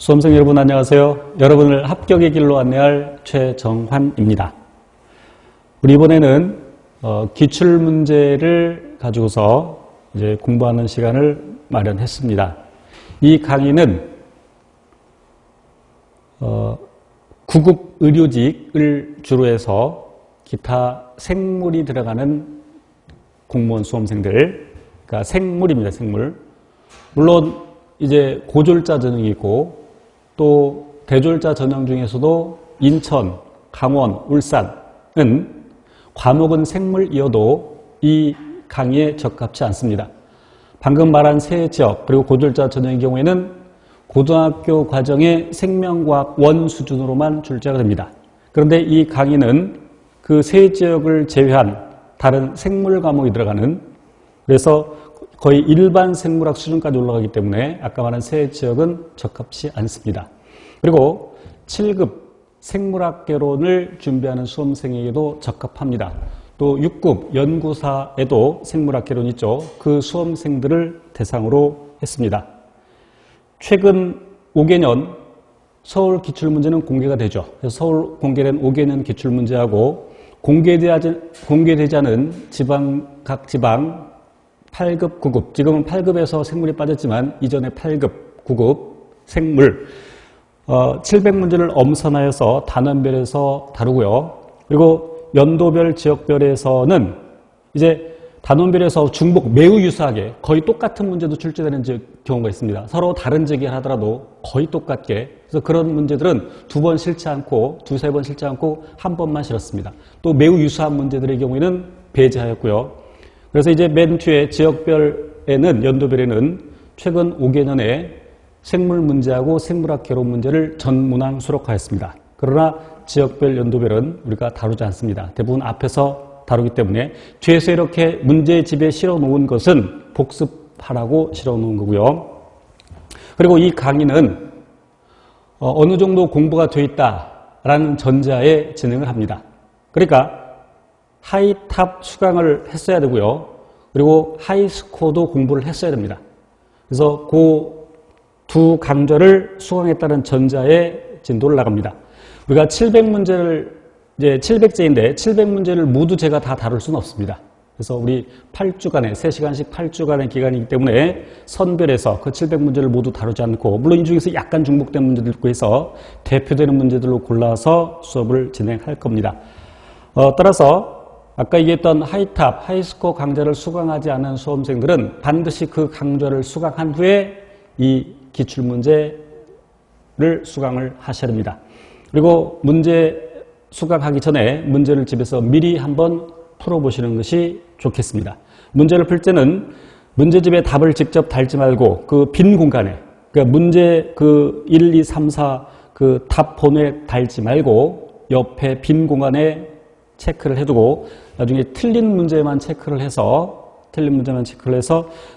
수험생 여러분 안녕하세요. 여러분을 합격의 길로 안내할 최정환입니다. 우리 이번에는 기출문제를 가지고서 이제 공부하는 시간을 마련했습니다. 이 강의는 구급 의료직을 주로 해서 기타 생물이 들어가는 공무원 수험생들, 그러니까 생물입니다. 생물. 물론 이제 고졸자 전형이 있고 또 대졸자 전형 중에서도 인천, 강원, 울산은 과목은 생물이어도 이 강의에 적합치 않습니다. 방금 말한 세 지역 그리고 고졸자 전형의 경우에는 고등학교 과정의 생명과학 원 수준으로만 출제가 됩니다. 그런데 이 강의는 그 세 지역을 제외한 다른 생물 과목이 들어가는, 그래서 거의 일반 생물학 수준까지 올라가기 때문에 아까 말한 세 지역은 적합치 않습니다. 그리고 7급 생물학개론을 준비하는 수험생에게도 적합합니다. 또 6급 연구사에도 생물학개론이 있죠. 그 수험생들을 대상으로 했습니다. 최근 5개년 서울 기출문제는 공개가 되죠. 그래서 서울 공개된 5개년 기출문제하고 공개되지 않은 각 지방 8급, 9급, 지금은 8급에서 생물이 빠졌지만 이전에 8급, 9급 생물 700문제를 엄선하여서 단원별에서 다루고요. 그리고 연도별, 지역별에서는 이제 단원별에서 중복 매우 유사하게 거의 똑같은 문제도 출제되는 경우가 있습니다. 서로 다른 지역이 하더라도 거의 똑같게. 그래서 그런 문제들은 두 번 싫지 않고 두세 번 싫지 않고 한 번만 싫었습니다. 또 매우 유사한 문제들의 경우에는 배제하였고요. 그래서 이제 맨 뒤에 지역별에는, 연도별에는 최근 5개년에 생물 문제하고 생물학 개론 문제를 전문항 수록하였습니다. 그러나 지역별, 연도별은 우리가 다루지 않습니다. 대부분 앞에서 다루기 때문에 뒤에서 이렇게 문제집에 실어 놓은 것은 복습하라고 실어 놓은 거고요. 그리고 이 강의는 어느 정도 공부가 되어 있다라는 전제하에 진행을 합니다. 그러니까 하이탑 수강을 했어야 되고요. 그리고 하이스코어도 공부를 했어야 됩니다. 그래서 그 두 강좌를 수강했다는 전제하에 진도를 나갑니다. 우리가 700문제를 이제 700제인데 700문제를 모두 제가 다 다룰 수는 없습니다. 그래서 우리 8주간의 3시간씩 8주간의 기간이기 때문에 선별해서 그 700문제를 모두 다루지 않고, 물론 이 중에서 약간 중복된 문제도 있고 해서 대표되는 문제들로 골라서 수업을 진행할 겁니다. 따라서 아까 얘기했던 하이탑, 하이스코어 강좌를 수강하지 않은 수험생들은 반드시 그 강좌를 수강한 후에 이 기출문제를 수강을 하셔야 됩니다. 그리고 문제 수강하기 전에 문제를 집에서 미리 한번 풀어보시는 것이 좋겠습니다. 문제를 풀 때는 문제집에 답을 직접 달지 말고 그 빈 공간에, 그러니까 문제 1, 2, 3, 4 그 답 본에 달지 말고 옆에 빈 공간에 체크를 해두고 나중에 틀린 문제만 체크를 해서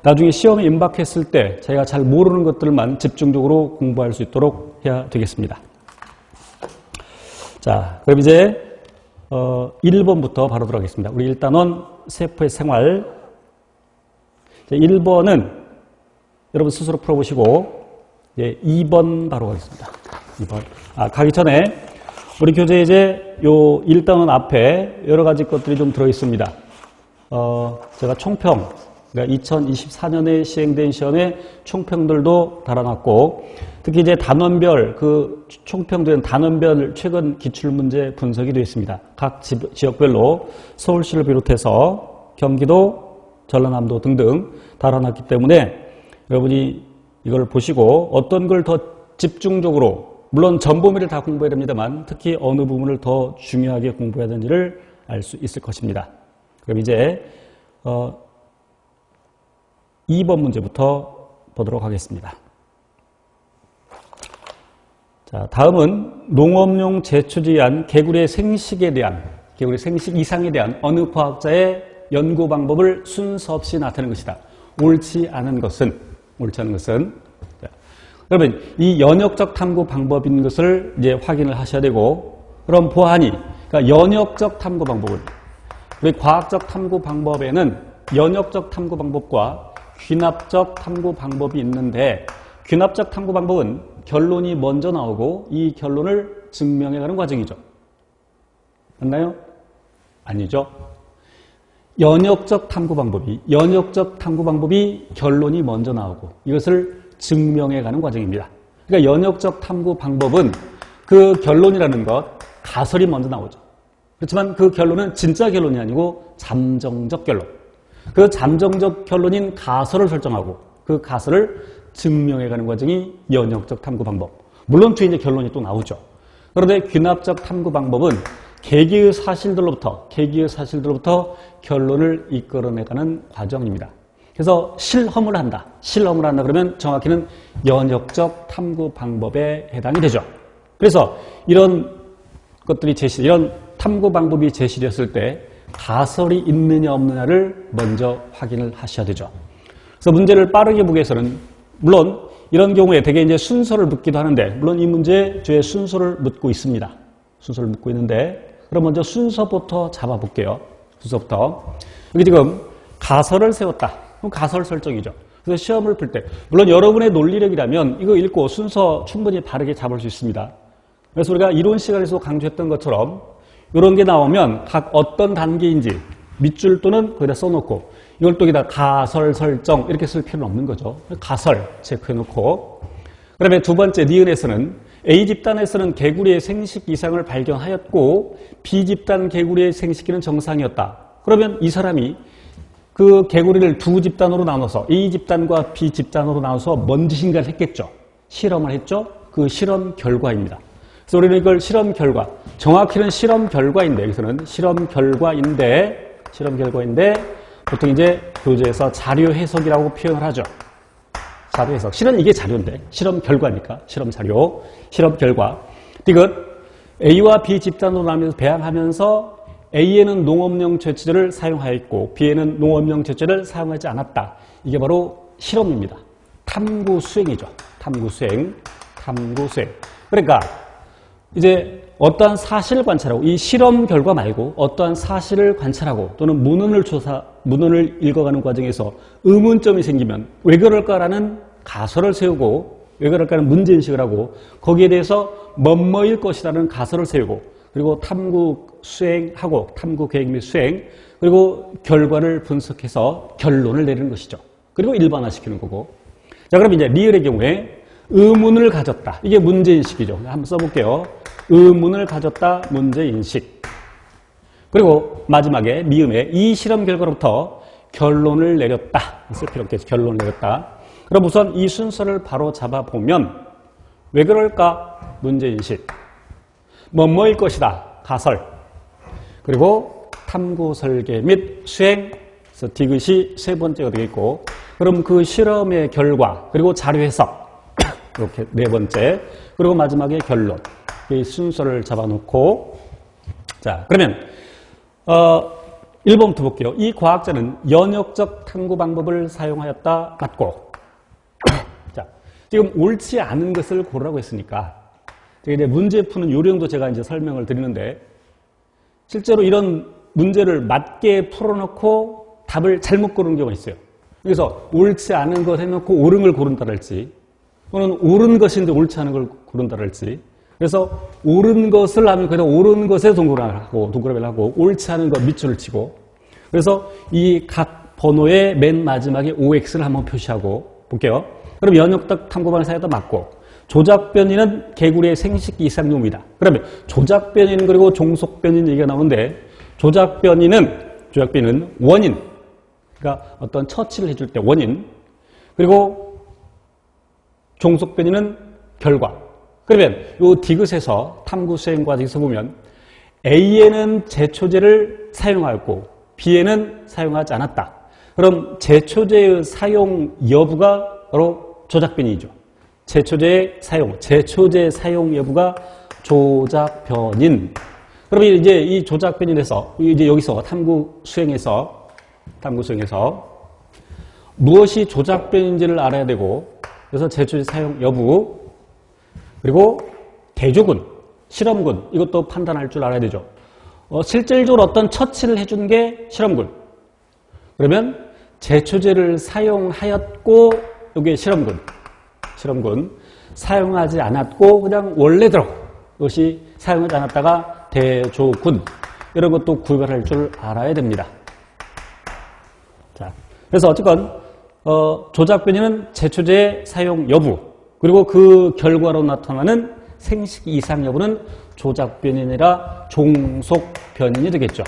나중에 시험에 임박했을 때 자기가 잘 모르는 것들만 집중적으로 공부할 수 있도록 해야 되겠습니다. 자, 그럼 이제 1번부터 바로 들어가겠습니다. 우리 1단원 세포의 생활. 1번은 여러분 스스로 풀어보시고 2번 바로 가겠습니다. 2번. 가기 전에 우리 교재에 이제 요 1단원 앞에 여러 가지 것들이 좀 들어있습니다. 제가 총평, 그러니까 2024년에 시행된 시험에 총평들도 달아놨고, 특히 이제 단원별, 그 총평된 단원별 최근 기출문제 분석이 되어 있습니다. 각 지역별로 서울시를 비롯해서 경기도, 전라남도 등등 달아놨기 때문에 여러분이 이걸 보시고 어떤 걸 더 집중적으로, 물론 전 범위를 다 공부해야 됩니다만 특히 어느 부분을 더 중요하게 공부해야 되는지를 알 수 있을 것입니다. 그럼 이제 2번 문제부터 보도록 하겠습니다. 자, 다음은 농업용 제초지한 개구리의 생식에 대한, 개구리 생식 이상에 대한 어느 과학자의 연구 방법을 순서 없이 나타내는 것이다. 옳지 않은 것은. 자, 여러분, 이 연역적 탐구 방법인 것을 이제 확인을 하셔야 되고, 그럼 보아하니, 그러니까 연역적 탐구 방법을, 우리 과학적 탐구 방법에는 연역적 탐구 방법과 귀납적 탐구 방법이 있는데, 귀납적 탐구 방법은 결론이 먼저 나오고 이 결론을 증명해가는 과정이죠. 맞나요? 아니죠. 연역적 탐구 방법이 결론이 먼저 나오고 이것을 증명해가는 과정입니다. 그러니까 연역적 탐구 방법은 그 결론이라는 것, 가설이 먼저 나오죠. 그렇지만 그 결론은 진짜 결론이 아니고 잠정적 결론. 그 잠정적 결론인 가설을 설정하고 그 가설을 증명해가는 과정이 연역적 탐구 방법. 물론 뒤에 이제 결론이 또 나오죠. 그런데 귀납적 탐구 방법은 계기의 사실들로부터 결론을 이끌어내가는 과정입니다. 그래서 실험을 한다 그러면 정확히는 연역적 탐구 방법에 해당이 되죠. 그래서 이런 것들이 이런 탐구 방법이 제시되었을 때 가설이 있느냐 없느냐를 먼저 확인을 하셔야 되죠. 그래서 문제를 빠르게 보기 위해서는 물론 이런 경우에 대개 이제 순서를 묻기도 하는데 물론 이 문제에 뒤에 순서를 묻고 있습니다. 순서를 묻고 있는데 그럼 먼저 순서부터 잡아볼게요. 순서부터. 여기 지금 가설을 세웠다. 그럼 가설 설정이죠. 그래서 시험을 풀 때 물론 여러분의 논리력이라면 이거 읽고 순서 충분히 바르게 잡을 수 있습니다. 그래서 우리가 이론 시간에서 강조했던 것처럼 이런 게 나오면 각 어떤 단계인지 밑줄 또는 거기다 써놓고 이걸 또 여기다 가설 설정 이렇게 쓸 필요는 없는 거죠. 가설 체크해놓고 그다음에 두 번째 니은에서는 A집단에서는 개구리의 생식 이상을 발견하였고 B집단 개구리의 생식기는 정상이었다. 그러면 이 사람이 그 개구리를 두 집단으로 나눠서 A집단과 B집단으로 나눠서 뭔 짓인가를 했겠죠. 실험을 했죠. 그 실험 결과입니다. 그래서 우리는 이걸 실험 결과, 정확히는 실험 결과인데 여기서는 실험 결과인데 보통 이제 교재에서 자료 해석이라고 표현을 하죠. 자료 해석. 실은 이게 자료인데 실험 결과니까 실험 자료, 실험 결과. 이것 A와 B 집단으로 나누면서 배양하면서 A에는 농업용 제초제를 사용하였고 B에는 농업용 제초제를 사용하지 않았다. 이게 바로 실험입니다. 탐구 수행이죠. 탐구 수행. 그러니까 이제 어떠한 사실을 관찰하고 이 실험 결과 말고 어떠한 사실을 관찰하고 또는 문헌을 읽어가는 과정에서 의문점이 생기면 왜 그럴까라는 가설을 세우고 왜 그럴까라는 문제인식을 하고 거기에 대해서 뭐뭐일 것이라는 가설을 세우고 그리고 탐구 수행하고 탐구 계획 및 수행 그리고 결과를 분석해서 결론을 내리는 것이죠. 그리고 일반화시키는 거고. 자, 그럼 이제 리을의 경우에 의문을 가졌다. 이게 문제인식이죠. 한번 써볼게요. 의문을 가졌다. 문제인식. 그리고 마지막에 미음에 이 실험 결과로부터 결론을 내렸다. 쓸 필요 없겠죠. 결론을 내렸다. 그럼 우선 이 순서를 바로 잡아보면 왜 그럴까? 문제인식. 뭐뭐일 것이다. 가설. 그리고 탐구 설계 및 수행. 그래서 디귿이 세 번째가 되겠고 그럼 그 실험의 결과 그리고 자료 해석. 이렇게 네 번째. 그리고 마지막에 결론. 이 순서를 잡아놓고 자 그러면 1번부터 볼게요. 이 과학자는 연역적 탐구 방법을 사용하였다. 맞고 자 지금 옳지 않은 것을 고르라고 했으니까 이제 문제 푸는 요령도 제가 이제 설명을 드리는데 실제로 이런 문제를 맞게 풀어놓고 답을 잘못 고르는 경우가 있어요. 그래서 옳지 않은 것 해놓고 옳은 걸 고른다랄지 또는 옳은 것인데 옳지 않은 걸 고른다랄지 그래서 옳은 것을 하면 그냥 옳은 것에 동그라미를 하고 옳지 않은 것 밑줄을 치고 그래서 이 각 번호의 맨 마지막에 OX를 한번 표시하고 볼게요. 그럼 연역적 탐구방을 사용하다 맞고 조작변이는 개구리의 생식 이상용이다. 그러면 조작변인 그리고 종속변인 얘기가 나오는데 조작변이는 원인 그러니까 어떤 처치를 해줄 때 원인 그리고 종속변이는 결과. 그러면 이 디귿에서 탐구 수행 과정에서 보면 A에는 제초제를 사용하였고 B에는 사용하지 않았다. 그럼 제초제의 사용 여부가 바로 조작변이죠. 제초제 사용 여부가 조작변인. 그러면 이제 이 조작변인에서 이제 여기서 탐구 수행에서 무엇이 조작변인지를 알아야 되고 그래서 제초제 사용 여부 그리고 대조군, 실험군 이것도 판단할 줄 알아야 되죠. 실질적으로 어떤 처치를 해준 게 실험군. 그러면 제초제를 사용하였고 이게 실험군. 사용하지 않았고 그냥 원래대로 이것이 사용하지 않았다가 대조군 이런 것도 구별할 줄 알아야 됩니다. 자, 그래서 어쨌건 조작 변이는 제초제의 사용 여부 그리고 그 결과로 나타나는 생식 이상 여부는 조작 변이가 아니라 종속 변이이 되겠죠.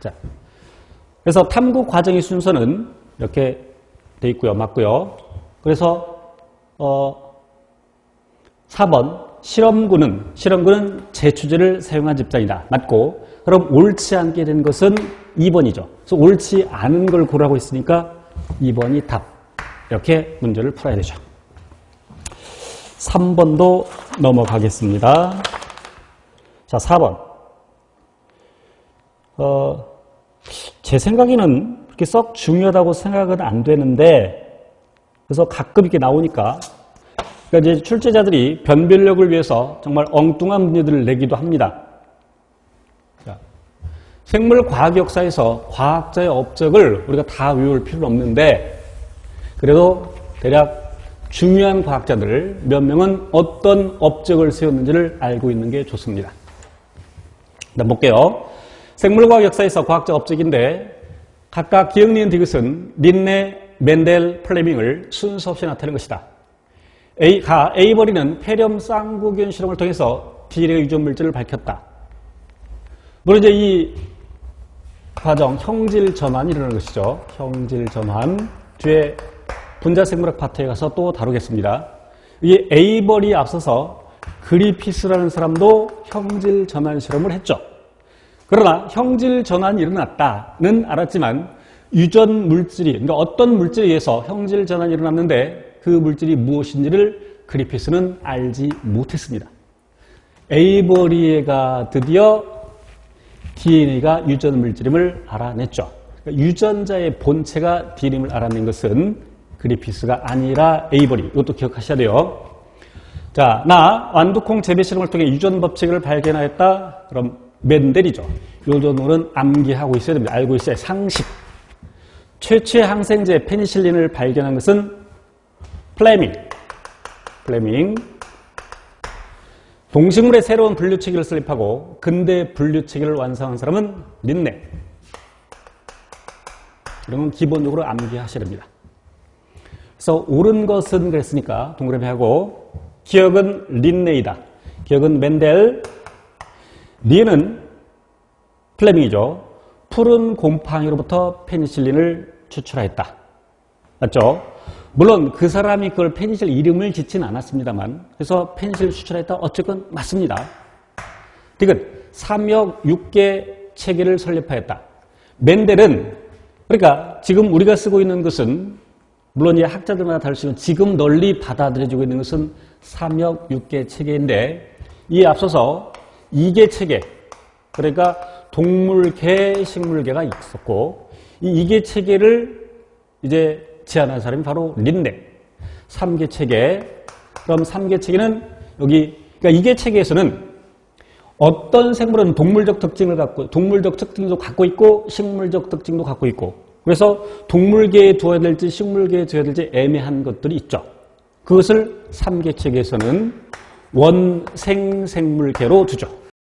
자, 그래서 탐구 과정의 순서는 이렇게 돼 있고요. 맞고요. 그래서 4번 실험군은 제초제를 사용한 집단이다. 맞고 그럼 옳지 않게 된 것은 2번이죠. 그래서 옳지 않은 걸 고르라고 했으니까 2번이 답. 이렇게 문제를 풀어야 되죠. 3번도 넘어가겠습니다. 자, 4번. 제 생각에는 그렇게 썩 중요하다고 생각은 안 되는데, 그래서 가끔 이렇게 나오니까, 그러니까 이제 출제자들이 변별력을 위해서 정말 엉뚱한 문제들을 내기도 합니다. 자, 생물 과학 역사에서 과학자의 업적을 우리가 다 외울 필요는 없는데, 그래도 대략 중요한 과학자들 몇 명은 어떤 업적을 세웠는지를 알고 있는 게 좋습니다. 일단 볼게요. 생물과학 역사에서 과학자 업적인데 각각 기억 니은 디귿은 린네, 멘델, 플레밍을 순서 없이 나타낸 것이다. 에이버리는 폐렴 쌍구균 실험을 통해서 DNA 유전 물질을 밝혔다. 물론 이제 이 과정 형질 전환이 일어나는 것이죠. 형질 전환 뒤에 분자생물학 파트에 가서 또 다루겠습니다. 이 에이버리에 앞서서 그리피스라는 사람도 형질 전환 실험을 했죠. 그러나 형질 전환이 일어났다는 알았지만 유전 물질이, 그러니까 어떤 물질에 의해서 형질 전환이 일어났는데 그 물질이 무엇인지를 그리피스는 알지 못했습니다. 에이버리가 드디어 DNA가 유전 물질임을 알아냈죠. 그러니까 유전자의 본체가 DNA임을 알아낸 것은 그리피스가 아니라 에이버리. 이것도 기억하셔야 돼요. 자, 완두콩 재배 실험을 통해 유전 법칙을 발견하였다. 그럼 멘델이죠. 요 정도는 암기하고 있어야 됩니다. 알고 있어야 상식. 최초의 항생제 페니실린을 발견한 것은 플레밍. 동식물의 새로운 분류체계를 설립하고 근대 분류체계를 완성한 사람은 린네. 이런 건 기본적으로 암기하셔야 됩니다. 그래서 옳은 것은 그랬으니까 동그라미 하고 기억은 린네이다. 기억은 멘델. 니은 플레밍이죠. 푸른 곰팡이로부터 페니실린을 추출하였다. 맞죠? 물론 그 사람이 그걸 페니실린 이름을 짓진 않았습니다만 그래서 페니실린을 추출했다. 어쨌건 맞습니다. 디귿 3역 6개 체계를 설립하였다. 멘델은 그러니까 지금 우리가 쓰고 있는 것은 물론 이 학자들마다 다를 수 있는 지금 널리 받아들여지고 있는 것은 3역 6개 체계인데 이에 앞서서 2개 체계 그러니까 동물계, 식물계가 있었고 이 2개 체계를 이제 제안한 사람이 바로 린네. 3개 체계. 그럼 3개 체계는 여기 그러니까 2개 체계에서는 어떤 생물은 동물적 특징도 갖고 있고 식물적 특징도 갖고 있고 그래서 동물계에 두어야 될지 식물계에 두어야 될지 애매한 것들이 있죠. 그것을 3개 체계에서는 원생생물계로 두죠.